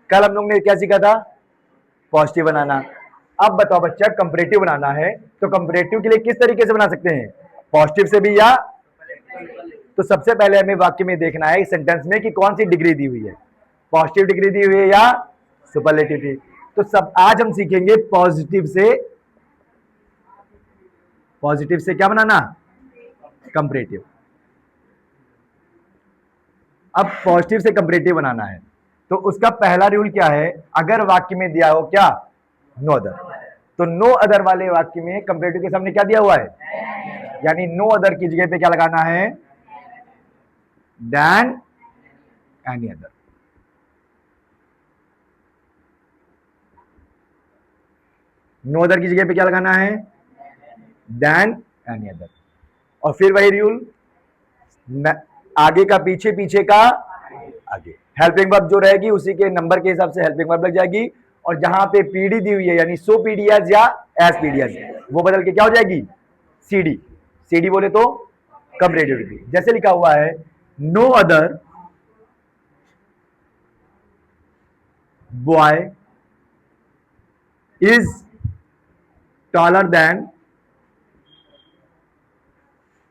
कल हम लोग ने क्या सीखा था? पॉजिटिव बनाना। अब बताओ बच्चा, कंपैरेटिव बनाना है तो कंपैरेटिव के लिए किस तरीके से बना सकते हैं? पॉजिटिव से भी या? तो सबसे पहले हमें वाक्य में देखना है, इस सेंटेंस में, कि कौन सी डिग्री दी हुई है, पॉजिटिव डिग्री दी हुई है या सुपरलेटिव। तो सब आज हम सीखेंगे पॉजिटिव से क्या बनाना? कंपैरेटिव। अब पॉजिटिव से कंपैरेटिव बनाना है तो उसका पहला रूल क्या है? अगर वाक्य में दिया हो क्या? नो अदर, तो नो अदर वाले वाक्य में कंपैरेटिव के सामने क्या दिया हुआ है? यानी नो अदर की जगह पे क्या लगाना है? Then any other. No other की जगह पे क्या लगाना है? Then any other. और फिर वही रूल, आगे का पीछे, पीछे का आगे। हेल्पिंग वर्ब जो रहेगी उसी के नंबर के हिसाब से हेल्पिंग वर्ब लग जाएगी, और जहां पे पीडी दी हुई है यानी सो पीडीएस या एस पीडीएस, वो बदल के क्या हो जाएगी? सीडी। सीडी बोले तो कंपैरेटिव डिग्री। जैसे लिखा हुआ है, no other boy is taller than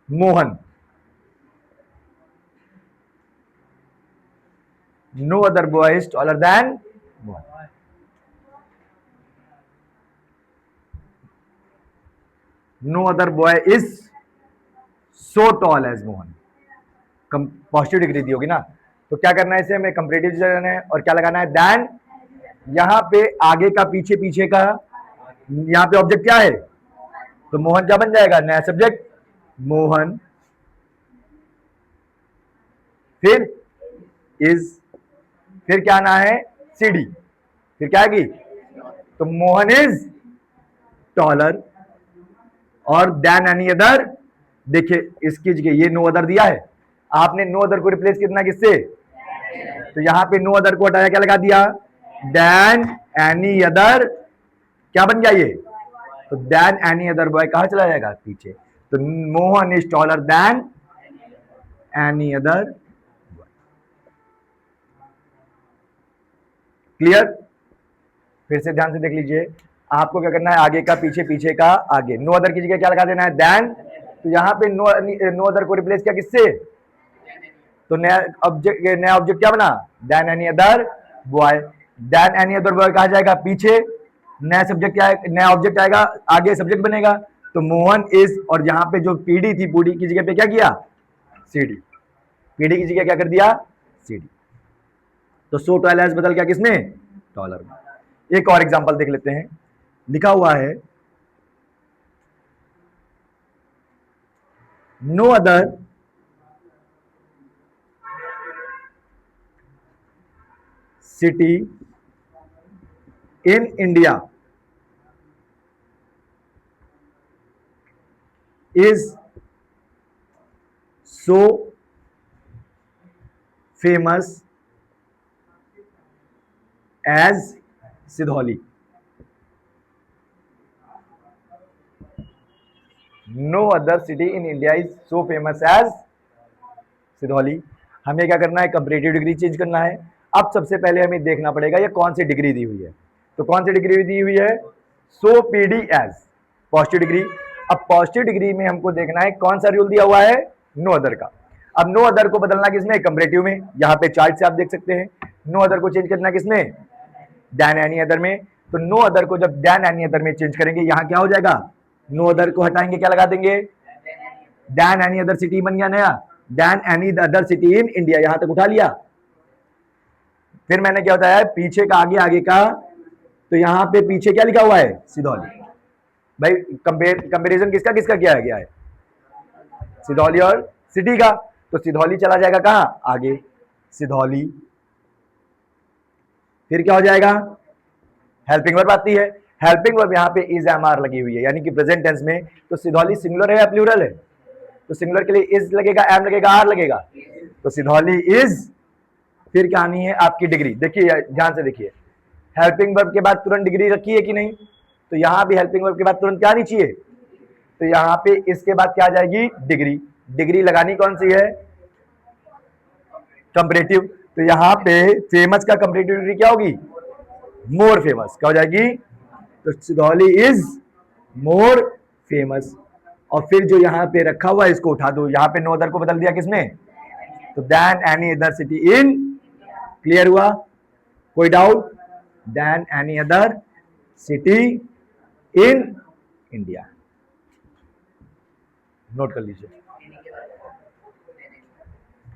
Mohan. No other boy is taller than Mohan. No other boy is so tall as Mohan. Positive degree दी होगी ना, तो क्या करना है? इसे हमें कंपैरेटिव लगाना है, और क्या लगाना है? देन। यहां पे आगे का पीछे, पीछे का, यहां पे ऑब्जेक्ट क्या है? तो मोहन क्या बन जाएगा? नया सब्जेक्ट मोहन, फिर इज, फिर क्या आना है? सीडी, फिर क्या आएगी? तो मोहन इज टॉलर, और देन एनी अदर। देखिए इसकी जगह ये नो अदर दिया है, आपने नो अदर को रिप्लेस कितना किससे? तो यहां पे नो अदर को हटाया, क्या लगा दिया? Then any other. क्या बन गया ये? तो देन एनी अदर बॉय कहां चला जाएगा? पीछे। तो Mohan is taller then any other. Clear? फिर से ध्यान से देख लीजिए, आपको क्या करना है? आगे का पीछे, पीछे का आगे। नो अदर की जगह क्या लगा देना है? देन। तो यहां पे नो अदर को रिप्लेस किया किससे? तो नया ऑब्जेक्ट क्या बना? Then any other boy. Then any other boy कहा जाएगा? पीछे। नया सब्जेक्ट क्या है? नया ऑब्जेक्ट आएगा, आगे सब्जेक्ट बनेगा। तो मोहन इज, और यहां पे जो पीडी थी, पूडी की जगह पे क्या किया? सीडी। पीडी की जगह क्या कर दिया? सीडी। तो सो टॉल एज बदल गया किसमें? डॉलर में। एक और एग्जांपल देख लेते हैं, लिखा हुआ है, no other city in India is so famous as Sidhauli. No other city in India is so famous as Sidhauli. हमें क्या करना है? कंपैरेटिव डिग्री चेंज करना है। अब सबसे पहले हमें देखना पड़ेगा ये कौन सी डिग्री दी हुई है। तो कौन सी डिग्री दी हुई है? सो पीडी एज, पॉजिटिव डिग्री। अब पॉजिटिव डिग्री में हमको देखना है कौन सा रूल दिया हुआ है? नो अदर का। अब नो अदर को बदलना किसमें? कंपैरेटिव में। यहाँ पे चार्ट से आप देख सकते हैं, नो अदर को चेंज करना किसमें? देन एनी अदर में। तो नो अदर को जब देन एनी अदर में चेंज करेंगे, यहां क्या हो जाएगा? नो अदर को हटाएंगे, क्या लगा देंगे? देन एनी अदर सिटी बन गया नया। Then any other city in India, यहां तक उठा लिया। फिर मैंने क्या बताया? पीछे का आगे, आगे का। तो यहां पे पीछे क्या लिखा हुआ है? सिधौली। भाई कंपेरिजन किसका किसका किया गया है? सिधौली और सिटी का। तो सिधौली चला जाएगा कहां? आगे, सिधौली। फिर क्या हो जाएगा? हेल्पिंग वर्ब आती है। हेल्पिंग वर्ब यहाँ पे इज एम आर लगी हुई है, यानी कि प्रेजेंट टेंस में। तो सिधौली सिंगुलर है या प्लूरल है? तो सिंगुलर के लिए इज लगेगा, एम लगेगा, आर लगेगा। तो सिधौली इज, फिर क्या आनी है? आपकी डिग्री। देखिए ध्यान से देखिए, हेल्पिंग वर्ब के बाद तुरंत डिग्री रखी है कि नहीं? तो यहां भी हेल्पिंग वर्ब के बाद तुरंत क्या आनी चाहिए? तो यहां पे इसके बाद क्या आ जाएगी? डिग्री। डिग्री लगानी कौन सी है? कंपैरेटिव। तो यहां पे फेमस का कंपैरेटिव डिग्री क्या होगी? More famous. क्या हो जाएगी? तो सिधौली इज मोर फेमस। और फिर जो यहां पे रखा हुआ है इसको उठा दो, यहां पे नो अदर को बदल दिया किसने? तो then any other city in, clear हुआ? कोई doubt? Then any other city in India. Note कर लीजिए।